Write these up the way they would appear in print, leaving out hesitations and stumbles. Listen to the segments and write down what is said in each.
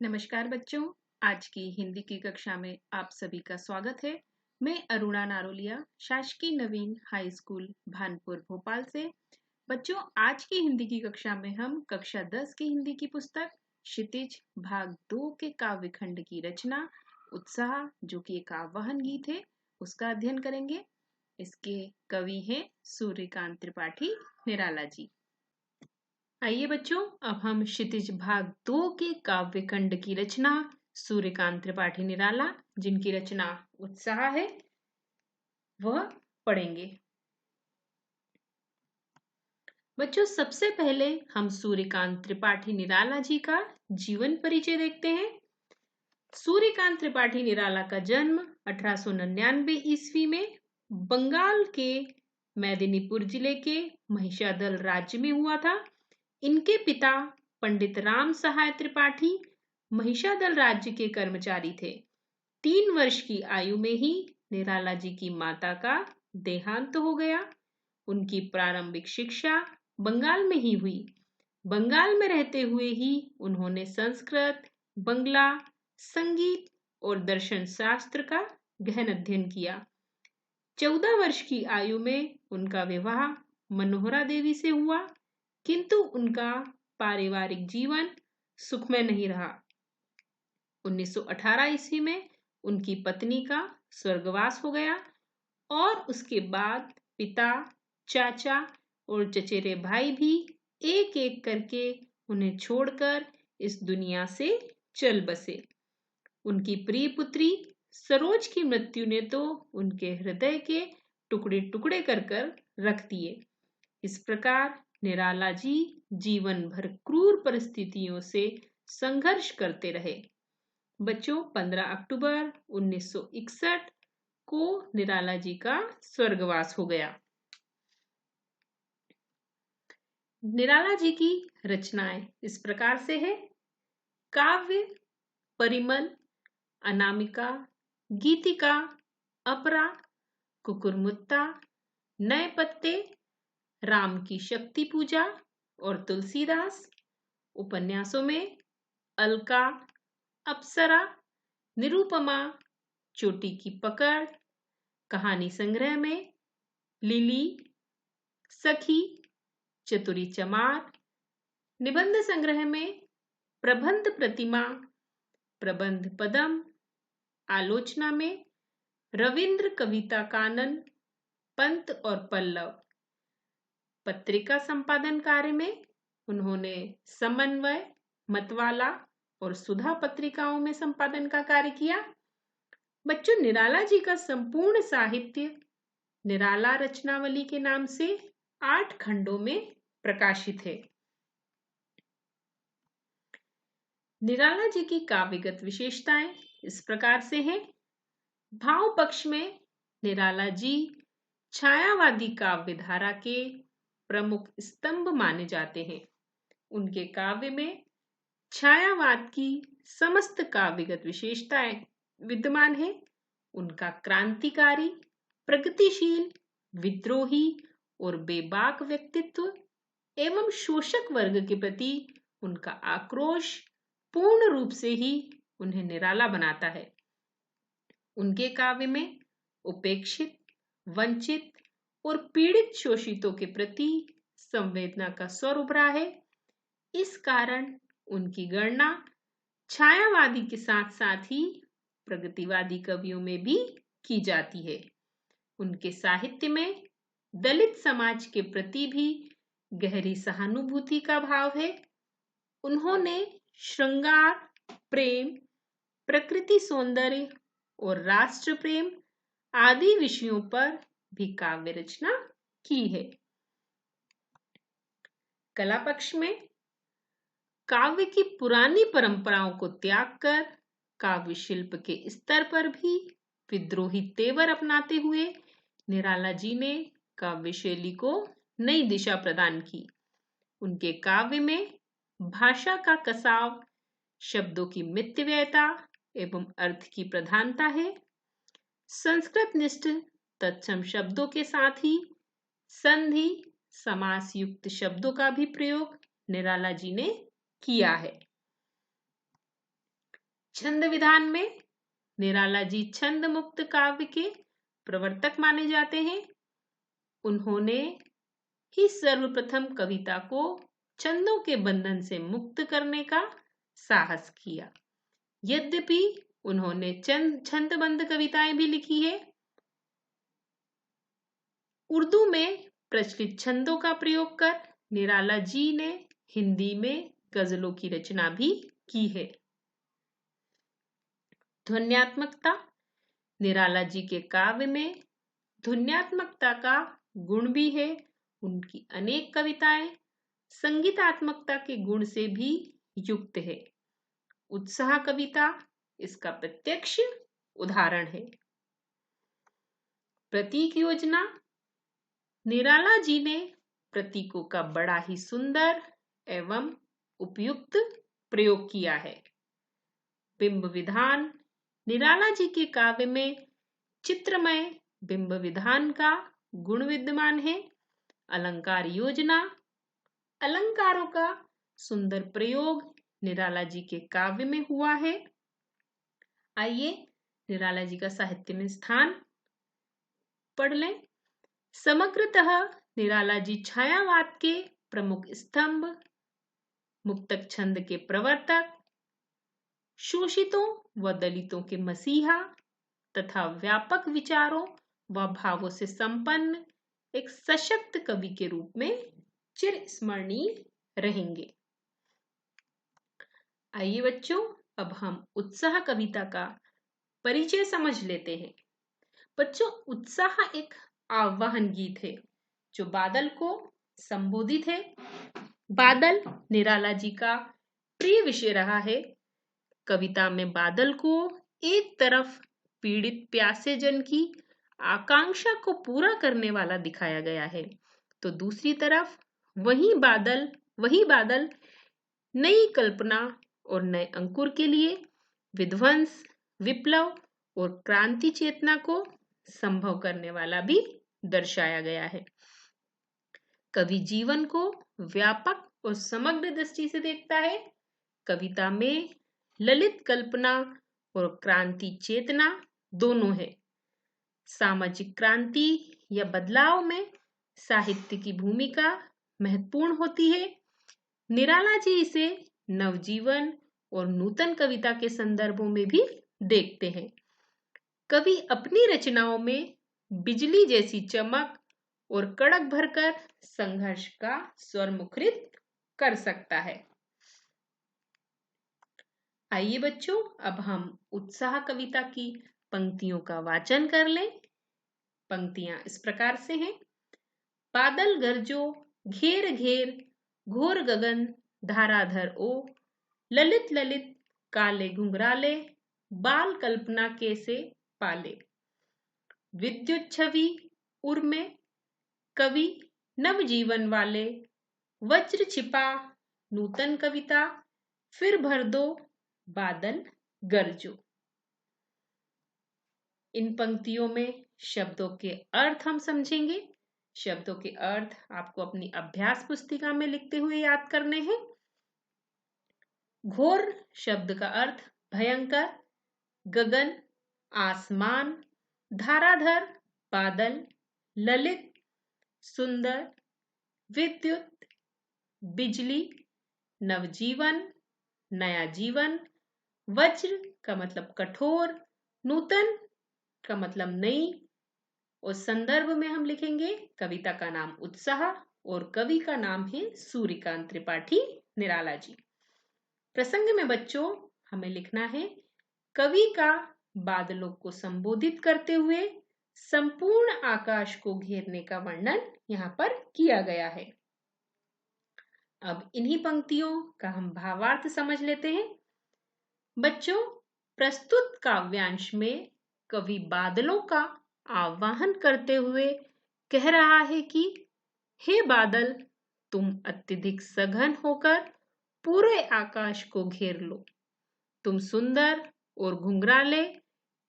नमस्कार बच्चों। आज की हिंदी की कक्षा में आप सभी का स्वागत है। मैं अरुणा नारोलिया, शासकीय नवीन हाई स्कूल भानपुर भोपाल से। बच्चों, आज की हिंदी की कक्षा में हम कक्षा 10 की हिंदी की पुस्तक क्षितिज भाग 2 के काव्य खंड की रचना उत्साह, जो कि एक आह्वान गीत है, उसका अध्ययन करेंगे। इसके कवि हैं सूर्यकांत त्रिपाठी निराला जी। आइए बच्चों, अब हम क्षितिज भाग 2 के काव्य खंड की रचना सूर्यकांत त्रिपाठी निराला, जिनकी रचना उत्साह है, वह पढ़ेंगे। बच्चों, सबसे पहले हम सूर्यकांत त्रिपाठी निराला जी का जीवन परिचय देखते हैं। सूर्यकांत त्रिपाठी निराला का जन्म 1899 ईस्वी में बंगाल के मेदिनीपुर जिले के महिषादल राज्य में हुआ था। इनके पिता पंडित राम सहाय त्रिपाठी महिषादल राज्य के कर्मचारी थे। 3 वर्ष की आयु में ही निराला जी की माता का देहांत हो गया। उनकी प्रारंभिक शिक्षा बंगाल में ही हुई। बंगाल में रहते हुए ही उन्होंने संस्कृत, बंगला, संगीत और दर्शन शास्त्र का गहन अध्ययन किया। 14 वर्ष की आयु में उनका विवाह मनोहरा देवी से हुआ, किंतु उनका पारिवारिक जीवन सुखमय नहीं रहा। 1918 ईस्वी में उनकी पत्नी का स्वर्गवास हो गया और उसके बाद पिता, चाचा और चचेरे भाई भी एक एक करके उन्हें छोड़कर इस दुनिया से चल बसे। उनकी प्रिय पुत्री सरोज की मृत्यु ने तो उनके हृदय के टुकड़े टुकड़े कर कर रख दिए। इस प्रकार निराला जी जीवन भर क्रूर परिस्थितियों से संघर्ष करते रहे। बच्चों, 15 अक्टूबर 1961 को निराला जी का स्वर्गवास हो गया। निराला जी की रचनाएं इस प्रकार से है: काव्य, परिमल, अनामिका, गीतिका, अपरा, कुकुरमुत्ता, नए पत्ते, राम की शक्ति पूजा और तुलसीदास। उपन्यासों में अलका, अप्सरा, निरुपमा, चोटी की पकड़। कहानी संग्रह में लिली, सखी, चतुरी चमार। निबंध संग्रह में प्रबंध प्रतिमा, प्रबंध पदम। आलोचना में रविंद्र कविता कानन, पंत और पल्लव। पत्रिका संपादन कार्य में उन्होंने समन्वय, मतवाला और सुधा पत्रिकाओं में संपादन का कार्य किया। बच्चों, निराला जी का संपूर्ण साहित्य निराला रचनावली के नाम से 8 खंडों में प्रकाशित है। निराला जी की काव्यगत विशेषताएं इस प्रकार से हैं: भाव पक्ष में निराला जी छायावादी काव्य धारा के प्रमुख स्तंभ माने जाते हैं। उनके काव्य में छायावाद की समस्त काव्यगत विशेषताएं विद्यमान है। उनका क्रांतिकारी, प्रगतिशील, विद्रोही और बेबाक व्यक्तित्व एवं शोषक वर्ग के प्रति उनका आक्रोश पूर्ण रूप से ही उन्हें निराला बनाता है। उनके काव्य में उपेक्षित, वंचित और पीड़ित शोषितों के प्रति संवेदना का स्वर उभरा है। इस कारण उनकी गणना छायावादी के साथ साथ ही प्रगतिवादी कवियों में भी की जाती है। उनके साहित्य में दलित समाज के प्रति भी गहरी सहानुभूति का भाव है। उन्होंने श्रृंगार, प्रेम, प्रकृति सौंदर्य और राष्ट्र प्रेम आदि विषयों पर भी काव्य रचना की है। कला पक्ष में काव्य की पुरानी परंपराओं को त्याग कर काव्य शिल्प के स्तर पर भी विद्रोही तेवर अपनाते हुए निराला जी ने काव्य शैली को नई दिशा प्रदान की। उनके काव्य में भाषा का कसाव, शब्दों की मितव्ययता एवं अर्थ की प्रधानता है। संस्कृत निष्ठ तत्सम शब्दों के साथ ही संधि, समास युक्त शब्दों का भी प्रयोग निराला जी ने किया है। छंद विधान में निराला जी छंद मुक्त काव्य के प्रवर्तक माने जाते हैं। उन्होंने ही सर्वप्रथम कविता को छंदों के बंधन से मुक्त करने का साहस किया। यद्यपि उन्होंने छंदबद्ध कविताएं भी लिखी है। उर्दू में प्रचलित छंदों का प्रयोग कर निराला जी ने हिंदी में गजलों की रचना भी की है। ध्वन्यात्मकता, निराला जी के काव्य में ध्वन्यात्मकता का गुण भी है। उनकी अनेक कविताएं संगीतात्मकता के गुण से भी युक्त है। उत्साह कविता इसका प्रत्यक्ष उदाहरण है। प्रतीक योजना, निराला जी ने प्रतीकों का बड़ा ही सुंदर एवं उपयुक्त प्रयोग किया है। बिंब विधान, निराला जी के काव्य में चित्रमय बिंब विधान का गुण विद्यमान है। अलंकार योजना, अलंकारों का सुंदर प्रयोग निराला जी के काव्य में हुआ है। आइए निराला जी का साहित्य में स्थान पढ़ लें। समग्रतः निराला जी छायावाद के प्रमुख स्तंभ, मुक्तक छंद के प्रवर्तक, शोषितों व दलितों के मसीहा तथा व्यापक विचारों व भावों से संपन्न एक सशक्त कवि के रूप में चिरस्मरणीय रहेंगे। आइए बच्चों, अब हम उत्साह कविता का परिचय समझ लेते हैं। बच्चों, उत्साह एक आह्वान गीत है जो बादल को संबोधित है। बादल निराला जी का प्रिय विषय रहा है। कविता में बादल को एक तरफ पीड़ित प्यासे जन की आकांक्षा को पूरा करने वाला दिखाया गया है, तो दूसरी तरफ वही बादल नई कल्पना और नए अंकुर के लिए विध्वंस, विप्लव और क्रांति चेतना को संभव करने वाला भी दर्शाया गया है। कवि जीवन को व्यापक और समग्र दृष्टि से देखता है। कविता में ललित कल्पना और क्रांति चेतना दोनों है। सामाजिक क्रांति या बदलाव में साहित्य की भूमिका महत्वपूर्ण होती है। निराला जी इसे नवजीवन और नूतन कविता के संदर्भों में भी देखते हैं। कवि अपनी रचनाओं में बिजली जैसी चमक और कड़क भरकर संघर्ष का स्वर मुखरित कर सकता है। आइए बच्चों, अब हम उत्साह कविता की पंक्तियों का वाचन कर लें। पंक्तियां इस प्रकार से हैं। बादल गरजो घेर घेर, घोर गगन धाराधर ओ, ललित ललित काले घुंघराले, बाल कल्पना के से पाले। विद्युत छवि उर में कवि नवजीवन वाले, वज्र छिपा नूतन कविता, फिर भर दो बादल गरजो। इन पंक्तियों में शब्दों के अर्थ हम समझेंगे। शब्दों के अर्थ आपको अपनी अभ्यास पुस्तिका में लिखते हुए याद करने हैं। घोर शब्द का अर्थ भयंकर, गगन आसमान, धाराधर बादल, ललित सुंदर, विद्युत बिजली, नवजीवन नया जीवन, वज्र का मतलब कठोर, नूतन का मतलब नई, और संदर्भ में हम लिखेंगे कविता का नाम उत्साह और कवि का नाम है सूर्यकांत त्रिपाठी निराला जी। प्रसंग में बच्चों हमें लिखना है कवि का बादलों को संबोधित करते हुए संपूर्ण आकाश को घेरने का वर्णन यहाँ पर किया गया है। अब इन्हीं पंक्तियों का हम भावार्थ समझ लेते हैं। बच्चों, प्रस्तुत काव्यांश में कवि बादलों का आह्वान करते हुए कह रहा है कि हे बादल, तुम अत्यधिक सघन होकर पूरे आकाश को घेर लो। तुम सुंदर और घुंघराले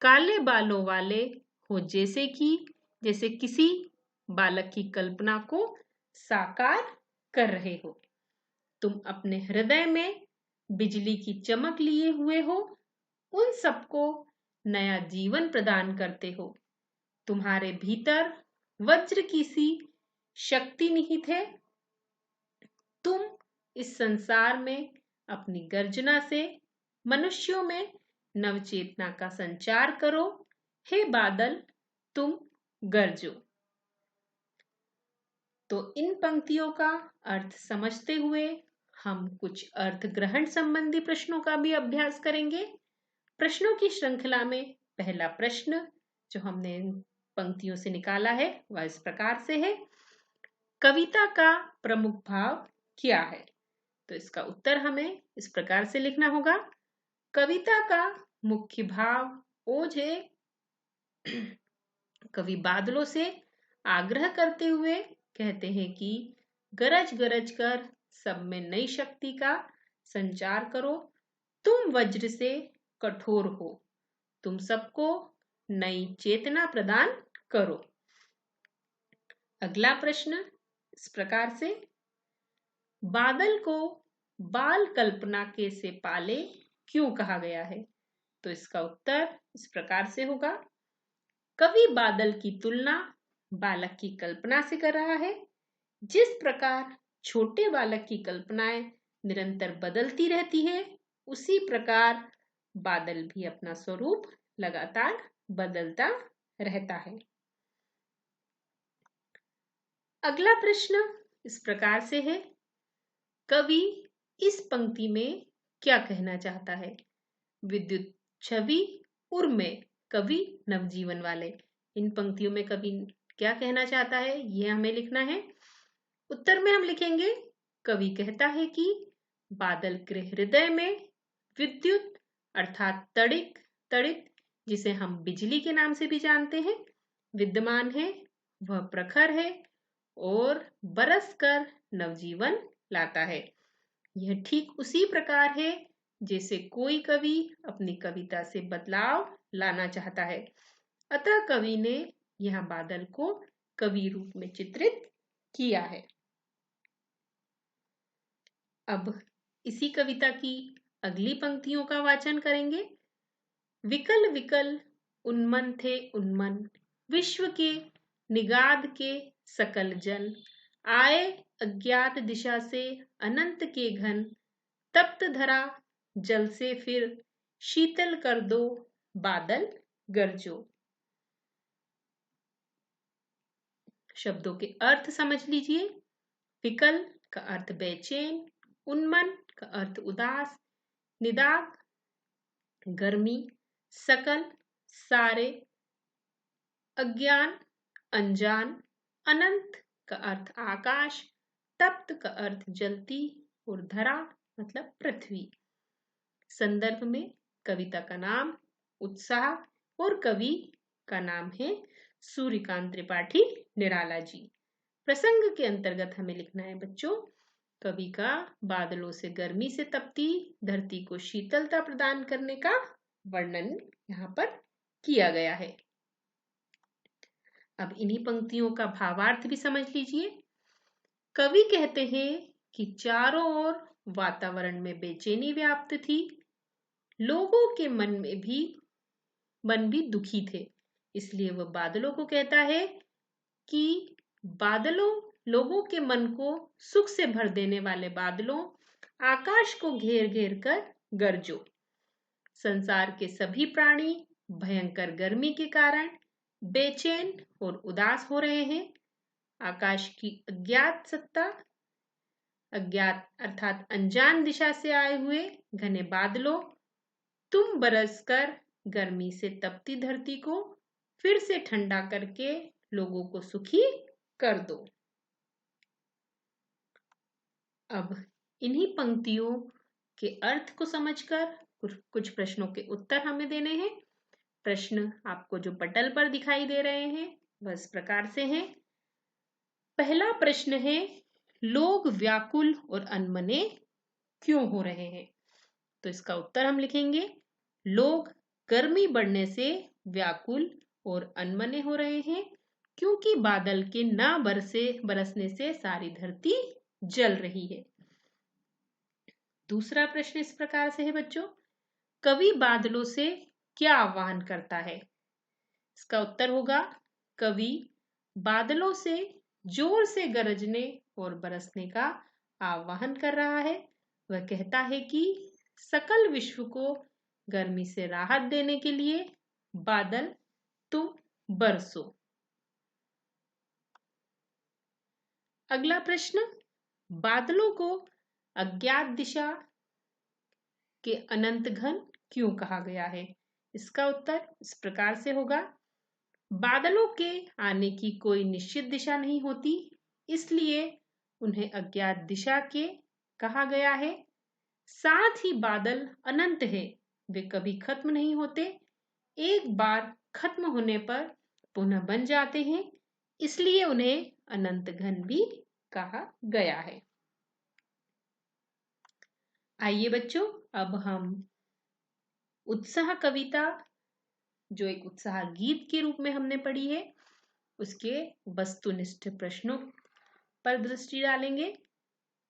काले बालों वाले हो, जैसे किसी बालक की कल्पना को साकार कर रहे हो। तुम अपने हृदय में बिजली की चमक लिए हुए हो। उन सबको नया जीवन प्रदान करते हो। तुम्हारे भीतर वज्र की सी शक्ति निहित है। तुम इस संसार में अपनी गर्जना से मनुष्यों में नवचेतना का संचार करो। हे बादल, तुम गरजो। तो इन पंक्तियों का अर्थ समझते हुए हम कुछ अर्थ ग्रहण संबंधी प्रश्नों का भी अभ्यास करेंगे। प्रश्नों की श्रृंखला में पहला प्रश्न जो हमने पंक्तियों से निकाला है वह इस प्रकार से है, कविता का प्रमुख भाव क्या है? तो इसका उत्तर हमें इस प्रकार से लिखना होगा, कविता का मुख्य भाव ओज है। कवि बादलों से आग्रह करते हुए कहते हैं कि गरज गरज कर सब में नई शक्ति का संचार करो। तुम वज्र से कठोर हो, तुम सबको नई चेतना प्रदान करो। अगला प्रश्न इस प्रकार से, बादल को बाल कल्पना के से पाले क्यों कहा गया है? तो इसका उत्तर इस प्रकार से होगा, कवि बादल की तुलना बालक की कल्पना से कर रहा है। जिस प्रकार छोटे बालक की कल्पनाएं निरंतर बदलती रहती है, उसी प्रकार बादल भी अपना स्वरूप लगातार बदलता रहता है। अगला प्रश्न इस प्रकार से है, कवि इस पंक्ति में क्या कहना चाहता है? विद्युत छवि उर्मे कवि नवजीवन वाले। इन पंक्तियों में कवि क्या कहना चाहता है यह हमें लिखना है। उत्तर में हम लिखेंगे, कवि कहता है कि बादल के हृदय में विद्युत अर्थात तड़ित जिसे हम बिजली के नाम से भी जानते हैं विद्यमान है। वह प्रखर है और बरस कर नवजीवन लाता है। यह ठीक उसी प्रकार है जैसे कोई कवि अपनी कविता से बदलाव लाना चाहता है। अतः कवि ने यह बादल को कवि रूप में चित्रित किया है। अब इसी कविता की अगली पंक्तियों का वाचन करेंगे। विकल विकल उन्मन थे उन्मन, विश्व के निगाद के सकल जन, आए अज्ञात दिशा से अनंत के घन, तप्त धरा जल से फिर शीतल कर दो बादल गरजो। शब्दों के अर्थ समझ लीजिए। विकल का अर्थ बेचैन, उन्मन का अर्थ उदास, निदाग गर्मी, सकल सारे, अज्ञान अनजान, अनंत का अर्थ आकाश, तप्त का अर्थ जलती और धरा मतलब पृथ्वी। संदर्भ में कविता का नाम उत्साह और कवि का नाम है सूर्यकांत त्रिपाठी निराला जी। प्रसंग के अंतर्गत हमें लिखना है बच्चों, कवि का बादलों से गर्मी से तपती धरती को शीतलता प्रदान करने का वर्णन यहाँ पर किया गया है। अब इन्हीं पंक्तियों का भावार्थ भी समझ लीजिए। कवि कहते हैं कि चारों ओर वातावरण में बेचैनी व्याप्त थी, लोगों के मन भी दुखी थे। इसलिए वह बादलों को कहता है कि बादलों, लोगों के मन को सुख से भर देने वाले बादलों, आकाश को घेर घेर कर गरजो। संसार के सभी प्राणी भयंकर गर्मी के कारण बेचैन और उदास हो रहे हैं। आकाश की अज्ञात अर्थात अनजान दिशा से आए हुए घने बादलों, तुम बरसकर गर्मी से तपती धरती को फिर से ठंडा करके लोगों को सुखी कर दो। अब इन्हीं पंक्तियों के अर्थ को समझकर कुछ प्रश्नों के उत्तर हमें देने हैं। प्रश्न आपको जो पटल पर दिखाई दे रहे हैं वह इस प्रकार से हैं। पहला प्रश्न है, लोग व्याकुल और अनमने क्यों हो रहे हैं? तो इसका उत्तर हम लिखेंगे, लोग गर्मी बढ़ने से व्याकुल और अनमने हो रहे हैं क्योंकि बादल के ना बरसने से सारी धरती जल रही है। दूसरा प्रश्न इस प्रकार से है बच्चों, कवि बादलों से क्या आह्वान करता है? इसका उत्तर होगा कवि बादलों से जोर से गरजने और बरसने का आह्वान कर रहा है। वह कहता है कि सकल विश्व को गर्मी से राहत देने के लिए बादल तुम बरसो। अगला प्रश्न, बादलों को अज्ञात दिशा के अनंत घन क्यों कहा गया है? इसका उत्तर इस प्रकार से होगा, बादलों के आने की कोई निश्चित दिशा नहीं होती, इसलिए उन्हें अज्ञात दिशा के कहा गया है। साथ ही बादल अनंत है, वे कभी खत्म नहीं होते, एक बार खत्म होने पर पुनः बन जाते हैं, इसलिए उन्हें अनंत घन भी कहा गया है। आइए बच्चों, अब हम उत्साह कविता, जो एक उत्साह गीत के रूप में हमने पढ़ी है, उसके वस्तुनिष्ठ प्रश्नों पर दृष्टि डालेंगे।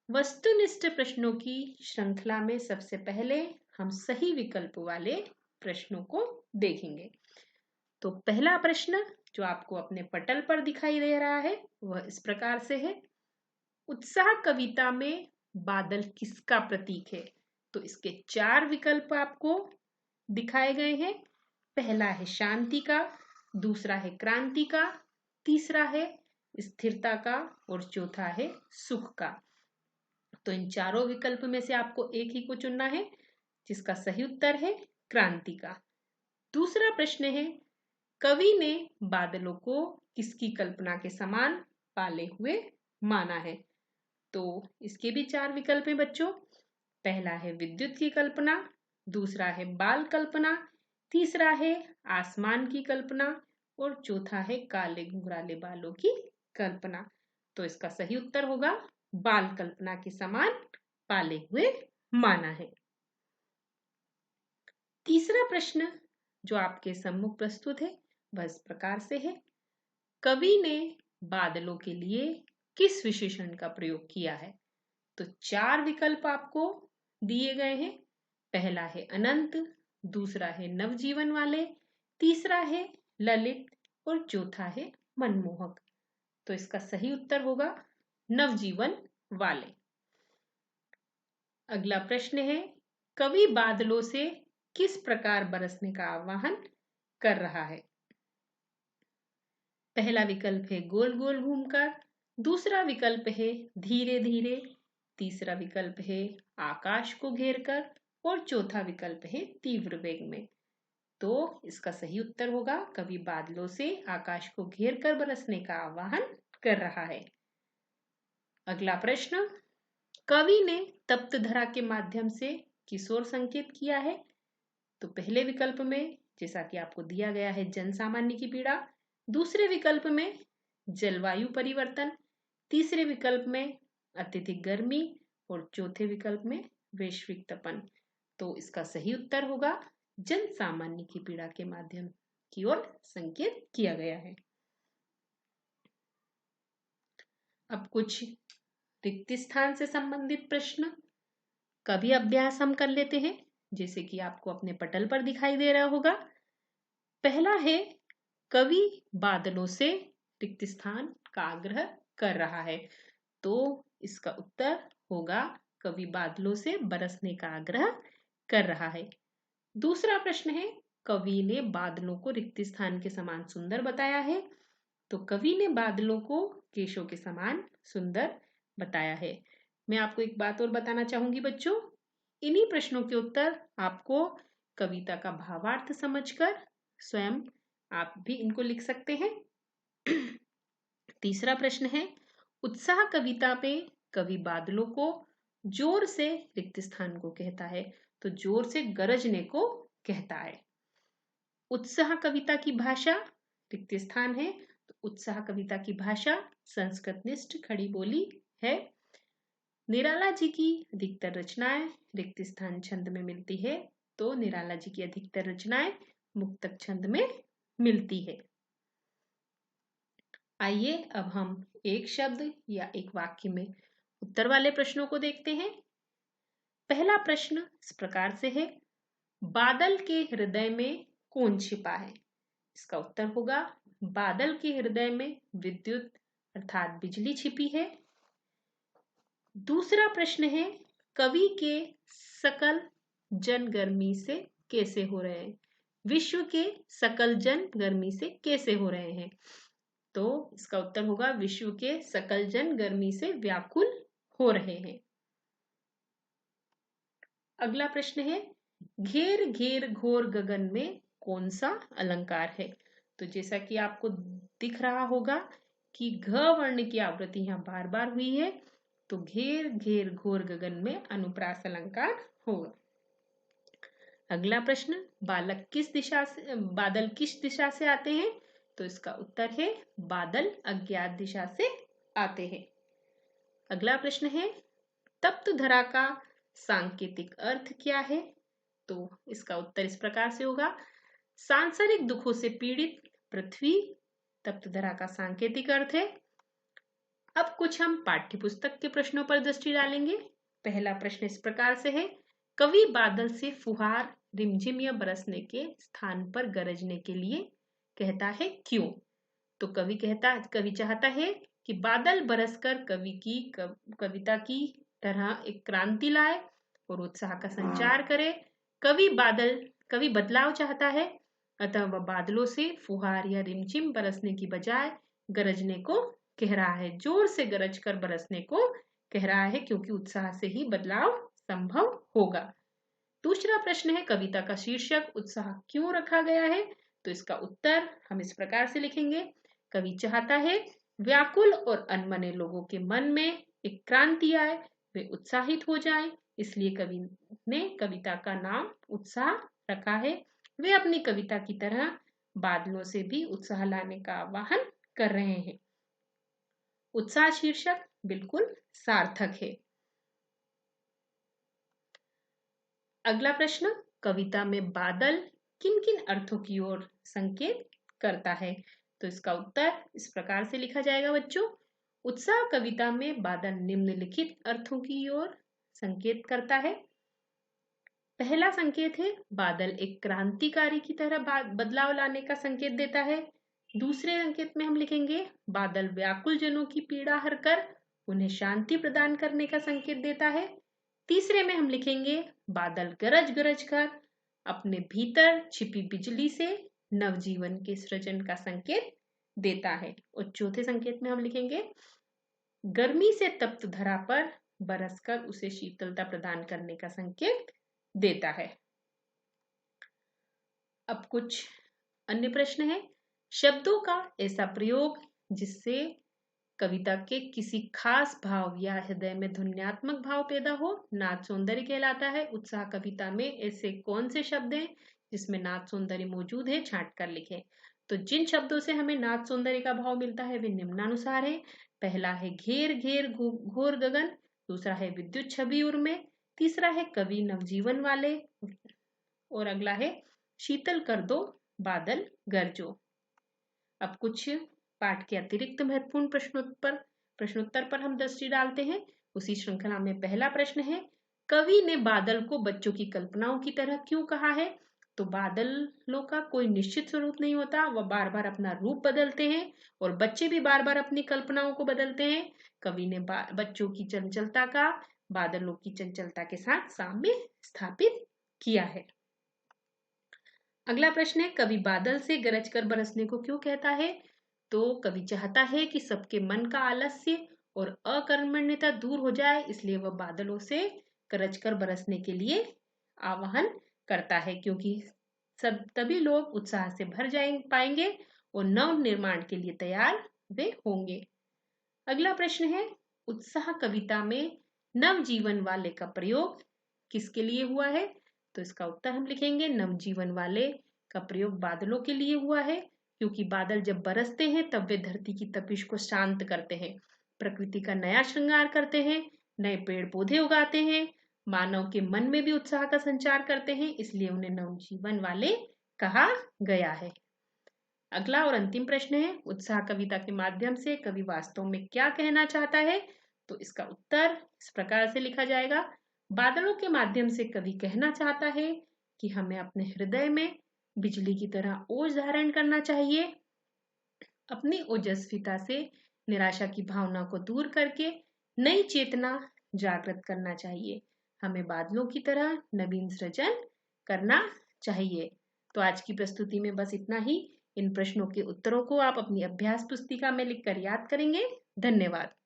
वस्तुनिष्ठ प्रश्नों की श्रृंखला में सबसे पहले हम सही विकल्प वाले प्रश्नों को देखेंगे। तो पहला प्रश्न जो आपको अपने पटल पर दिखाई दे रहा है वह इस प्रकार से है, उत्साह कविता में बादल किसका प्रतीक है? तो इसके 4 विकल्प आपको दिखाए गए हैं। पहला है शांति का, दूसरा है क्रांति का, तीसरा है स्थिरता का और चौथा है सुख का। तो इन चारों विकल्प में से आपको एक ही को चुनना है, जिसका सही उत्तर है क्रांति का। दूसरा प्रश्न है, कवि ने बादलों को किसकी कल्पना के समान पाले हुए माना है? तो इसके भी 4 विकल्प हैं बच्चों। पहला है विद्युत की कल्पना, दूसरा है बाल कल्पना, तीसरा है आसमान की कल्पना और चौथा है काले घुंघराले बालों की कल्पना। तो इसका सही उत्तर होगा बाल कल्पना के समान पाले हुए माना है। तीसरा प्रश्न जो आपके सम्मुख प्रस्तुत है वह इस प्रकार से है, कवि ने बादलों के लिए किस विशेषण का प्रयोग किया है? तो 4 विकल्प आपको दिए गए हैं। पहला है अनंत, दूसरा है नवजीवन वाले, तीसरा है ललित और चौथा है मनमोहक। तो इसका सही उत्तर होगा नवजीवन वाले। अगला प्रश्न है, कवि बादलों से किस प्रकार बरसने का आह्वान कर रहा है? पहला विकल्प है गोल गोल घूमकर, दूसरा विकल्प है धीरे धीरे, तीसरा विकल्प है आकाश को घेरकर और चौथा विकल्प है तीव्र वेग में। तो इसका सही उत्तर होगा कवि बादलों से आकाश को घेरकर बरसने का आह्वान कर रहा है। अगला प्रश्न, कवि ने तप्त धरा के माध्यम से किस ओर संकेत किया है? तो पहले विकल्प में जैसा कि आपको दिया गया है जन सामान्य की पीड़ा, दूसरे विकल्प में जलवायु परिवर्तन, तीसरे विकल्प में अत्यधिक गर्मी और चौथे विकल्प में वैश्विक तपन। तो इसका सही उत्तर होगा जन सामान्य की पीड़ा के माध्यम की ओर संकेत किया गया है। अब कुछ रिक्त स्थान से संबंधित प्रश्न का भी अभ्यास हम कर लेते हैं, जैसे कि आपको अपने पटल पर दिखाई दे रहा होगा। पहला है, कवि बादलों से रिक्त स्थान का आग्रह कर रहा है। तो इसका उत्तर होगा कवि बादलों से बरसने का आग्रह कर रहा है। दूसरा प्रश्न है, कवि ने बादलों को रिक्त स्थान के समान सुंदर बताया है। तो कवि ने बादलों को केशों के समान सुंदर बताया है। मैं आपको एक बात और बताना चाहूंगी बच्चों, इन्हीं प्रश्नों के उत्तर आपको कविता का भावार्थ समझकर स्वयं आप भी इनको लिख सकते हैं। तीसरा प्रश्न है, उत्साह कविता में कवि बादलों को जोर से रिक्त स्थान को कहता है, तो जोर से गरजने को कहता है। उत्साह कविता की भाषा रिक्त स्थान है, तो उत्साह कविता की भाषा संस्कृतनिष्ठ खड़ी बोली है। निराला जी की अधिकतर रचनाएं रिक्त स्थान छंद में मिलती है, तो निराला जी की अधिकतर रचनाएं मुक्तक छंद में मिलती है। आइए अब हम एक शब्द या एक वाक्य में उत्तर वाले प्रश्नों को देखते हैं। पहला प्रश्न इस प्रकार से है, बादल के हृदय में कौन छिपा है? इसका उत्तर होगा बादल के हृदय में विद्युत अर्थात बिजली छिपी है। दूसरा प्रश्न है, कवि के सकल जन गर्मी से कैसे हो रहे हैं? विश्व के सकल जन गर्मी से कैसे हो रहे हैं? तो इसका उत्तर होगा विश्व के सकल जन गर्मी से व्याकुल हो रहे हैं। अगला प्रश्न है, घेर घेर घोर गगन में कौन सा अलंकार है? तो जैसा कि आपको दिख रहा होगा कि घ वर्ण की आवृत्ति यहाँ बार बार हुई है, तो घेर घेर घोर गगन में अनुप्रास अलंकार होगा। अगला प्रश्न, बादल किस दिशा से आते हैं? तो इसका उत्तर है बादल अज्ञात दिशा से आते हैं। अगला प्रश्न है, तप्त धरा का सांकेतिक अर्थ क्या है? तो इसका उत्तर इस प्रकार से होगा, सांसारिक दुखों से पीड़ित पृथ्वी तप्त धरा का सांकेतिक अर्थ है। अब कुछ हम पाठ्य पुस्तक के प्रश्नों पर दृष्टि डालेंगे। पहला प्रश्न इस प्रकार से है, कवि बादल से फुहार रिमझिम या बरसने के स्थान पर गरजने के लिए कहता है क्यों? तो कवि चाहता है कि बादल बरसकर कविता की तरह एक क्रांति लाए और उत्साह का संचार करे। कवि बदलाव चाहता है, अतः वह बादलों से फुहार या रिमझिम बरसने की बजाय गरजने को कह रहा है, जोर से गरज कर बरसने को कह रहा है, क्योंकि उत्साह से ही बदलाव संभव होगा। दूसरा प्रश्न है, कविता का शीर्षक उत्साह क्यों रखा गया है? तो इसका उत्तर हम इस प्रकार से लिखेंगे, कवि चाहता है व्याकुल और अनमने लोगों के मन में एक क्रांति आए, वे उत्साहित हो जाएं, इसलिए कवि ने कविता का नाम उत्साह रखा है। वे अपनी कविता की तरह बादलों से भी उत्साह लाने का आह्वान कर रहे हैं। उत्साह शीर्षक बिल्कुल सार्थक है। अगला प्रश्न, कविता में बादल किन किन अर्थों की ओर संकेत करता है? तो इसका उत्तर इस प्रकार से लिखा जाएगा बच्चों, उत्साह कविता में बादल निम्नलिखित अर्थों की ओर संकेत करता है। पहला संकेत है, बादल एक क्रांतिकारी की तरह बदलाव लाने का संकेत देता है। दूसरे संकेत में हम लिखेंगे, बादल व्याकुल जनों की पीड़ा हरकर उन्हें शांति प्रदान करने का संकेत देता है। तीसरे में हम लिखेंगे, बादल गरज गरज कर अपने भीतर छिपी बिजली से नवजीवन के सृजन का संकेत देता है। और चौथे संकेत में हम लिखेंगे, गर्मी से तप्त धरा पर बरसकर उसे शीतलता प्रदान करने का संकेत देता है। अब कुछ अन्य प्रश्न है, शब्दों का ऐसा प्रयोग जिससे कविता के किसी खास भाव या हृदय में ध्वन्यात्मक भाव पैदा हो, नाद सौंदर्य कहलाता है। उत्साह कविता में ऐसे कौन से शब्द हैं जिसमें नाद सौंदर्य मौजूद है? छांट कर लिखें। तो जिन शब्दों से हमें नाद सौंदर्य का भाव मिलता है वे निम्नानुसार है। पहला है घेर घेर घोर गगन, दूसरा है विद्युत छवि उर्मे, तीसरा है कवि नवजीवन वाले, और अगला है शीतल कर दो बादल गरजो। अब कुछ पाठ के अतिरिक्त महत्वपूर्ण प्रश्नोत्तर पर हम दृष्टि डालते हैं। उसी श्रृंखला में पहला प्रश्न है, कवि ने बादल को बच्चों की कल्पनाओं की तरह क्यों कहा है? तो बादलों का कोई निश्चित स्वरूप नहीं होता, वह बार बार अपना रूप बदलते हैं और बच्चे भी बार बार अपनी कल्पनाओं को बदलते हैं। कवि ने बच्चों की चंचलता का बादलों की चंचलता के साथ साम्य स्थापित किया है। अगला प्रश्न है, कवि बादल से गरज कर बरसने को क्यों कहता है? तो कवि चाहता है कि सबके मन का आलस्य और अकर्मण्यता दूर हो जाए, इसलिए वह बादलों से गरज कर बरसने के लिए आह्वान करता है, क्योंकि तभी लोग उत्साह से भर पाएंगे और नव निर्माण के लिए तैयार वे होंगे। अगला प्रश्न है, उत्साह कविता में नव जीवन वाले का प्रयोग किसके लिए हुआ है? तो इसका उत्तर हम लिखेंगे, नवजीवन वाले का प्रयोग बादलों के लिए हुआ है, क्योंकि बादल जब बरसते हैं तब वे धरती की तपिश को शांत करते हैं, प्रकृति का नया श्रृंगार करते हैं, नए पेड़ पौधे उगाते हैं, मानव के मन में भी उत्साह का संचार करते हैं, इसलिए उन्हें नवजीवन वाले कहा गया है। अगला और अंतिम प्रश्न है, उत्साह कविता के माध्यम से कवि वास्तव में क्या कहना चाहता है? तो इसका उत्तर इस प्रकार से लिखा जाएगा, बादलों के माध्यम से कवि कहना चाहता है कि हमें अपने हृदय में बिजली की तरह ओज धारण करना चाहिए। अपनी ओजस्विता से निराशा की भावना को दूर करके नई चेतना जागृत करना चाहिए। हमें बादलों की तरह नवीन सृजन करना चाहिए। तो आज की प्रस्तुति में बस इतना ही। इन प्रश्नों के उत्तरों को आप अपनी अभ्यास पुस्तिका में लिखकर याद करेंगे। धन्यवाद।